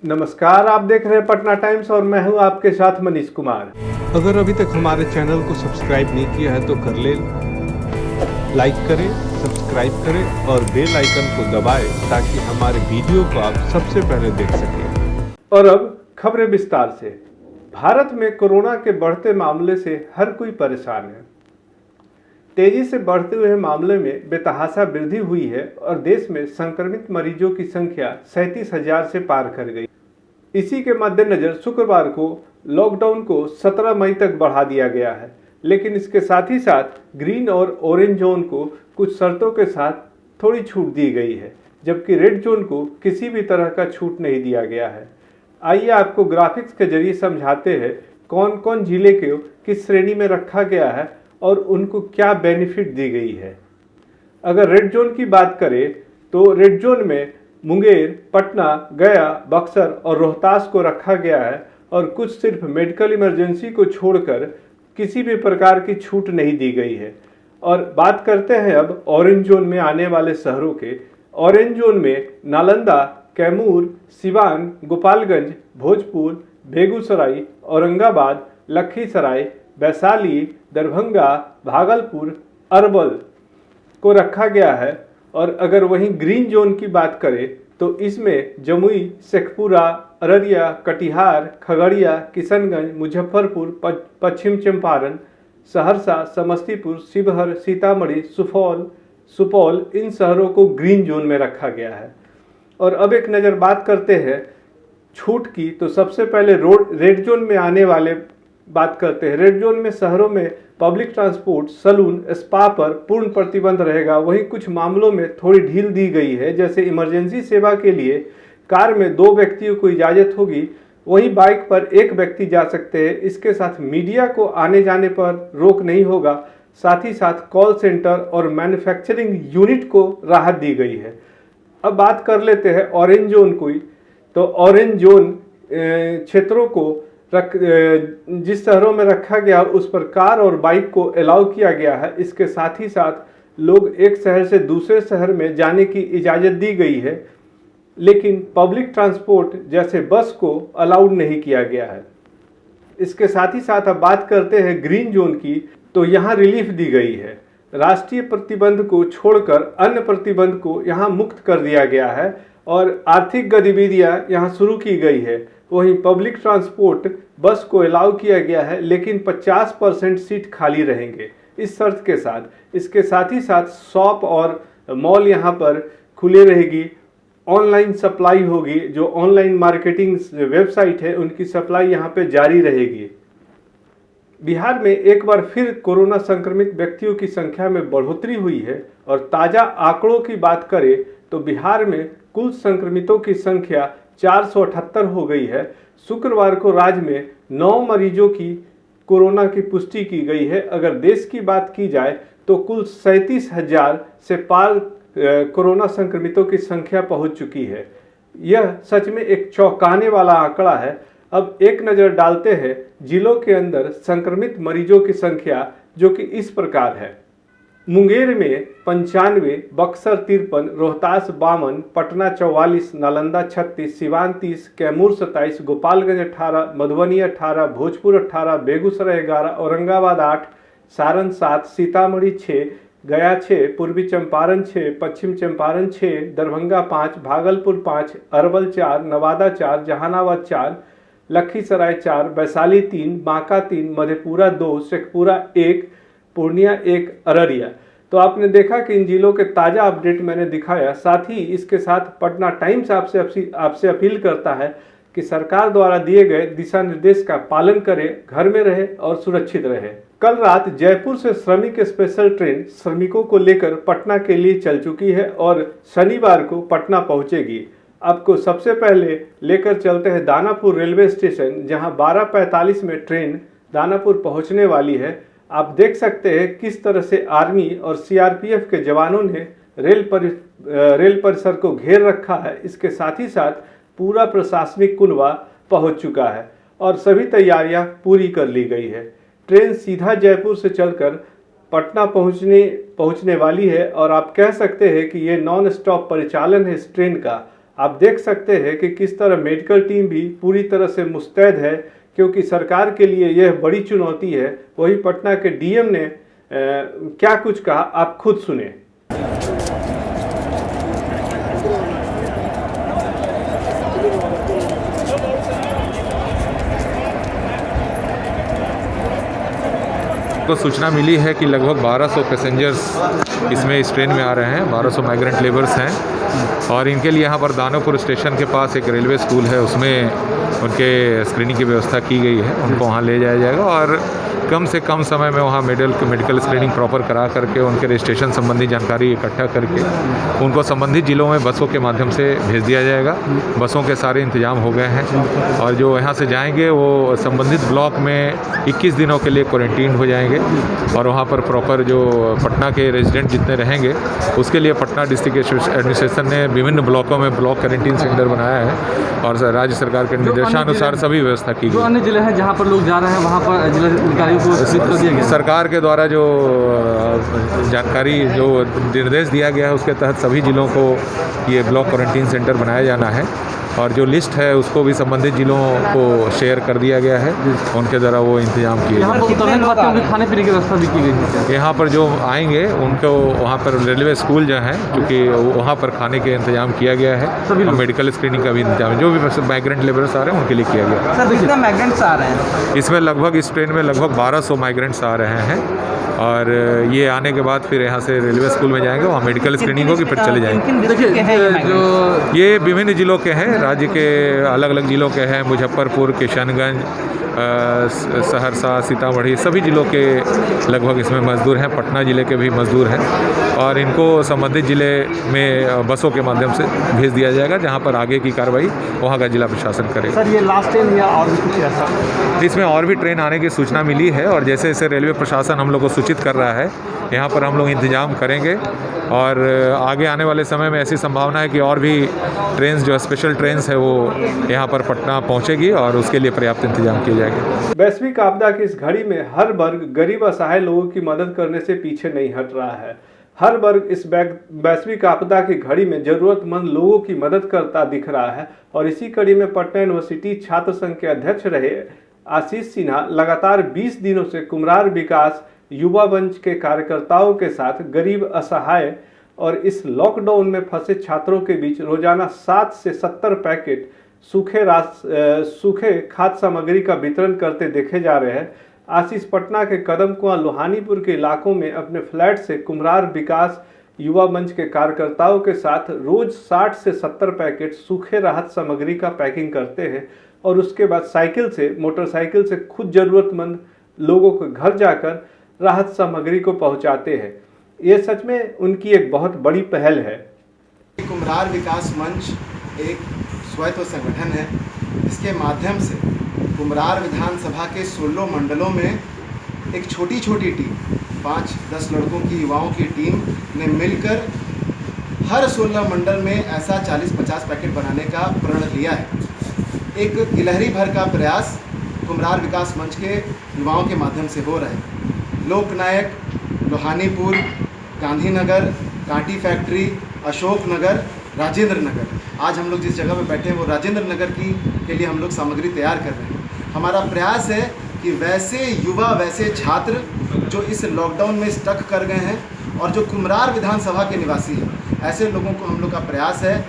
नमस्कार, आप देख रहे हैं पटना टाइम्स और मैं हूं आपके साथ मनीष कुमार। अगर अभी तक हमारे चैनल को सब्सक्राइब नहीं किया है तो कर ले, लाइक करें, सब्सक्राइब करें और बेल आइकन को दबाएं ताकि हमारे वीडियो को आप सबसे पहले देख सकें। और अब खबरें विस्तार से। भारत में कोरोना के बढ़ते मामले से हर कोई परेशान है। तेजी से बढ़ते हुए मामले में बेतहाशा वृद्धि हुई है और देश में संक्रमित मरीजों की संख्या 37,000 से पार कर गई। इसी के मद्देनजर शुक्रवार को लॉकडाउन को 17 मई तक बढ़ा दिया गया है, लेकिन इसके साथ ही साथ ग्रीन और ऑरेंज जोन को कुछ शर्तों के साथ थोड़ी छूट दी गई है, जबकि रेड जोन को किसी भी तरह का छूट नहीं दिया गया है। आइए आपको ग्राफिक्स के जरिए समझाते हैं कौन कौन जिले को किस श्रेणी में रखा गया है और उनको क्या बेनिफिट दी गई है। अगर रेड जोन की बात करें तो रेड जोन में मुंगेर, पटना, गया, बक्सर और रोहतास को रखा गया है और कुछ सिर्फ मेडिकल इमरजेंसी को छोड़कर किसी भी प्रकार की छूट नहीं दी गई है। और बात करते हैं अब ऑरेंज जोन में आने वाले शहरों के। ऑरेंज जोन में नालंदा, कैमूर, सिवान, गोपालगंज, भोजपुर, बेगूसराय, औरंगाबाद, लखीसराय, वैशाली, दरभंगा, भागलपुर, अरवल को रखा गया है। और अगर वहीं ग्रीन जोन की बात करें तो इसमें जमुई, शेखपुरा, अररिया, कटिहार, खगड़िया, किशनगंज, मुजफ्फरपुर, पश्चिम चंपारण, सहरसा, समस्तीपुर, शिवहर, सीतामढ़ी, सुपौल इन शहरों को ग्रीन जोन में रखा गया है। और अब एक नज़र बात करते हैं छूट की, तो सबसे पहले रेड जोन में आने वाले बात करते हैं। रेड जोन में शहरों में पब्लिक ट्रांसपोर्ट, सलून, स्पा पर पूर्ण प्रतिबंध रहेगा। वहीं कुछ मामलों में थोड़ी ढील दी गई है, जैसे इमरजेंसी सेवा के लिए कार में 2 व्यक्तियों को इजाजत होगी, वहीं बाइक पर 1 व्यक्ति जा सकते हैं। इसके साथ मीडिया को आने जाने पर रोक नहीं होगा। साथ ही साथ कॉल सेंटर और मैन्युफैक्चरिंग यूनिट को राहत दी गई है। अब बात कर लेते हैं ऑरेंज जोन की। तो ऑरेंज जोन क्षेत्रों को जिस शहरों में रखा गया उस पर कार और बाइक को अलाउ किया गया है। इसके साथ ही साथ लोग एक शहर से दूसरे शहर में जाने की इजाज़त दी गई है, लेकिन पब्लिक ट्रांसपोर्ट जैसे बस को अलाउड नहीं किया गया है। इसके साथ ही साथ अब बात करते हैं ग्रीन जोन की। तो यहाँ रिलीफ दी गई है। राष्ट्रीय प्रतिबंध को छोड़कर अन्य प्रतिबंध को यहाँ मुक्त कर दिया गया है और आर्थिक गतिविधियाँ यहाँ शुरू की गई है। वहीं पब्लिक ट्रांसपोर्ट बस को अलाउ किया गया है, लेकिन 50% सीट खाली रहेंगे इस शर्त के साथ। इसके साथ ही साथ शॉप और मॉल यहाँ पर खुले रहेगी। ऑनलाइन सप्लाई होगी, जो ऑनलाइन मार्केटिंग वेबसाइट है उनकी सप्लाई यहाँ पे जारी रहेगी। बिहार में एक बार फिर कोरोना संक्रमित व्यक्तियों की संख्या में बढ़ोतरी हुई है और ताज़ा आंकड़ों की बात करें तो बिहार में कुल संक्रमितों की संख्या 478 हो गई है। शुक्रवार को राज्य में 9 मरीजों की कोरोना की पुष्टि की गई है। अगर देश की बात की जाए तो कुल 37,000 से पार कोरोना संक्रमितों की संख्या पहुंच चुकी है। यह सच में एक चौंकाने वाला आंकड़ा है। अब एक नज़र डालते हैं जिलों के अंदर संक्रमित मरीजों की संख्या, जो कि इस प्रकार है। मुंगेर में 95, बक्सर 53, रोहतास 52, पटना 44, नालंदा 36, सिवान 30, कैमूर 27, गोपालगंज 18, मधुबनी 18, भोजपुर 18, बेगूसराय 11, औरंगाबाद 8, सारण 7, सीतामढ़ी 6, गया 6, पूर्वी चंपारण 6, पश्चिम चंपारण 6, दरभंगा 5, भागलपुर 5, अरवल 4, नवादा 4, जहानाबाद 4, लखीसराय 4, वैशाली 3, बांका 3, मधेपुरा 2, शेखपुरा 1, पूर्णिया 1, अररिया। तो आपने देखा कि इन जिलों के ताज़ा अपडेट मैंने दिखाया। साथ ही इसके साथ पटना टाइम्स आपसे अपील करता है कि सरकार द्वारा दिए गए दिशा निर्देश का पालन करें, घर में रहे और सुरक्षित रहे। कल रात जयपुर से श्रमिक स्पेशल ट्रेन श्रमिकों को लेकर पटना के लिए चल चुकी है और शनिवार को पटना पहुंचेगी। आपको सबसे पहले लेकर चलते हैं दानापुर रेलवे स्टेशन, जहां 12:45 में ट्रेन दानापुर पहुंचने वाली है। आप देख सकते हैं किस तरह से आर्मी और सीआरपीएफ के जवानों ने रेल परिसर को घेर रखा है। इसके साथ ही साथ पूरा प्रशासनिक कुनबा पहुंच चुका है और सभी तैयारियां पूरी कर ली गई है। ट्रेन सीधा जयपुर से चलकर पटना पहुंचने वाली है और आप कह सकते हैं कि ये नॉन स्टॉप परिचालन है इस ट्रेन का। आप देख सकते हैं कि किस तरह मेडिकल टीम भी पूरी तरह से मुस्तैद है, क्योंकि सरकार के लिए यह बड़ी चुनौती है। वही पटना के डीएम ने क्या कुछ कहा, आप खुद सुने। को सूचना मिली है कि लगभग 1200 पैसेंजर्स इसमें इस ट्रेन में आ रहे हैं। 1200 माइग्रेंट लेबर्स हैं और इनके लिए यहाँ पर दानोपुर स्टेशन के पास एक रेलवे स्कूल है, उसमें उनके स्क्रीनिंग की व्यवस्था की गई है। उनको वहाँ ले जाया जाएगा और कम से कम समय में वहाँ मेडिकल स्क्रीनिंग प्रॉपर करा करके उनके रजिस्ट्रेशन संबंधी जानकारी इकट्ठा करके उनको संबंधित ज़िलों में बसों के माध्यम से भेज दिया जाएगा। बसों के सारे इंतजाम हो गए हैं और जो यहाँ से जाएंगे वो संबंधित ब्लॉक में 21 दिनों के लिए क्वारंटीन हो जाएंगे और वहाँ पर प्रॉपर जो पटना के रेजिडेंट जितने रहेंगे उसके लिए पटना डिस्ट्रिक्ट एडमिनिस्ट्रेशन ने विभिन्न ब्लॉकों में ब्लॉक क्वारंटीन सेंटर बनाया है और राज्य सरकार के निर्देशानुसार सभी व्यवस्था की गई। अन्य जिले हैं जहाँ पर लोग जा रहे हैं वहाँ पर जिलाधिकारियों को सूचित कर दिया गया। सरकार के द्वारा जो जानकारी जो निर्देश दिया गया है उसके तहत सभी जिलों को ये ब्लॉक क्वारंटीन सेंटर बनाया जाना है और जो लिस्ट है उसको भी संबंधित जिलों को शेयर कर दिया गया है, उनके द्वारा वो इंतजाम किए यहाँ पर उतरने के बाद उनकी खाने पीने की व्यवस्था भी की गई है। यहाँ पर जो आएंगे उनको वहाँ पर रेलवे स्कूल जो है क्योंकि वहाँ पर खाने के इंतजाम किया गया है और मेडिकल स्क्रीनिंग का भी इंतजाम है। जो भी माइग्रेंट लेबर्स आ रहे हैं उनके लिए किया गया है। सर कितने माइग्रेंट्स आ रहे हैं इसमें? लगभग इस ट्रेन में लगभग 1200 माइग्रेंट्स आ रहे हैं और ये आने के बाद फिर यहाँ से रेलवे स्कूल में जाएंगे, वहाँ मेडिकल स्क्रीनिंग होगी, फिर चले जाएंगे। देखिए ये विभिन्न जिलों के हैं, राज्य के अलग अलग जिलों के हैं। मुजफ्फरपुर, किशनगंज, सहरसा, सीतामढ़ी सभी जिलों के लगभग इसमें मजदूर हैं। पटना ज़िले के भी मजदूर हैं और इनको संबंधित ज़िले में बसों के माध्यम से भेज दिया जाएगा, जहां पर आगे की कार्रवाई वहां का जिला प्रशासन करेगा। सर ये लास्ट ट्रेन या और भी कुछ ऐसा? इसमें और भी ट्रेन आने की सूचना मिली है और जैसे जैसे रेलवे प्रशासन हम लोग को सूचित कर रहा है, यहाँ पर हम लोग इंतजाम करेंगे और आगे आने वाले समय में ऐसी संभावना है कि और भी ट्रेन जो स्पेशल ट्रेन है वो यहाँ पर पटना पहुँचेगी और उसके लिए पर्याप्त इंतजाम किए जाएंगे। वैश्विक आपदा की इस घड़ी में हर वर्ग गरीब असहाय लोगों की मदद करने से पीछे नहीं हट रहा है। हर वर्ग इस वैश्विक आपदा की घड़ी में जरूरतमंद लोगों की मदद करता दिख रहा है और इसी कड़ी में पटना यूनिवर्सिटी छात्र संघ के अध्यक्ष रहे आशीष सिन्हा लगातार 20 दिनों से कुम्हरार विकास युवा मंच के कार्यकर्ताओं के साथ गरीब असहाय और इस लॉकडाउन में फंसे छात्रों के बीच रोजाना 60 से 70 पैकेट सूखे खाद्य सामग्री का वितरण करते देखे जा रहे हैं। आशीष पटना के कदमकुआं लोहानीपुर के इलाकों में अपने फ्लैट से कुम्हरार विकास युवा मंच के कार्यकर्ताओं के साथ रोज 60 से 70 पैकेट सूखे राहत सामग्री का पैकिंग करते हैं और उसके बाद मोटरसाइकिल से खुद जरूरतमंद लोगों के घर जाकर राहत सामग्री को पहुंचाते हैं। ये सच में उनकी एक बहुत बड़ी पहल है। कुम्हरार विकास मंच एक स्वायत्त संगठन है। इसके माध्यम से कुम्हरार विधानसभा के 16 मंडलों में एक छोटी छोटी टीम 5-10 लड़कों की युवाओं की टीम ने मिलकर हर 16 मंडल में ऐसा 40-50 पैकेट बनाने का प्रण लिया है। एक गिलहरी भर का प्रयास कुम्हरार विकास मंच के युवाओं के माध्यम से हो रहा है। लोकनायक, लोहानीपुर, गांधीनगर, कांटी फैक्ट्री, अशोक नगर, राजेंद्र नगर, आज हम लोग जिस जगह पे बैठे हैं वो राजेंद्र नगर के लिए हम लोग सामग्री तैयार कर रहे हैं। हमारा प्रयास है कि वैसे युवा, वैसे छात्र जो इस लॉकडाउन में स्टक कर गए हैं और जो कुम्हरार विधानसभा के निवासी हैं, ऐसे लोगों को हम लोग का प्रयास है।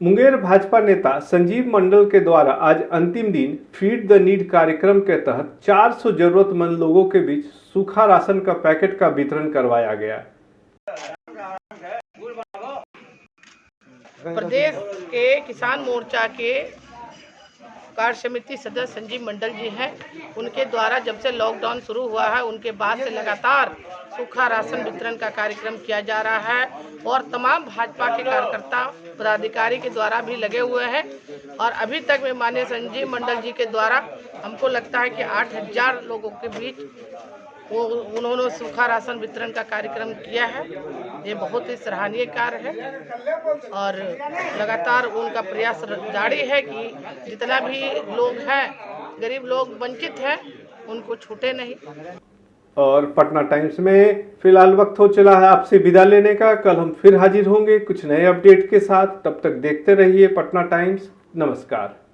मुंगेर भाजपा नेता संजीव मंडल के द्वारा आज अंतिम दिन फीड द नीड कार्यक्रम के तहत 400 जरूरतमंद लोगों के बीच सूखा राशन का पैकेट का वितरण करवाया गया। प्रदेश के किसान मोर्चा के कार्य समिति सदस्य संजीव मंडल जी हैं। उनके द्वारा जब से लॉकडाउन शुरू हुआ है उनके बाद से लगातार सूखा राशन वितरण का कार्यक्रम किया जा रहा है और तमाम भाजपा के कार्यकर्ता पदाधिकारी के द्वारा भी लगे हुए हैं और अभी तक में माननीय संजीव मंडल जी के द्वारा हमको लगता है कि 8000 लोगों के बीच उन्होंने सूखा राशन वितरण का कार्यक्रम किया है। ये बहुत ही सराहनीय कार्य है और लगातार उनका प्रयास जारी है कि जितना भी लोग हैं, गरीब लोग वंचित हैं, उनको छूटे नहीं। और पटना टाइम्स में फिलहाल वक्त हो चला है आपसे विदा लेने का। कल हम फिर हाजिर होंगे कुछ नए अपडेट के साथ। तब तक देखते रहिए पटना टाइम्स। नमस्कार।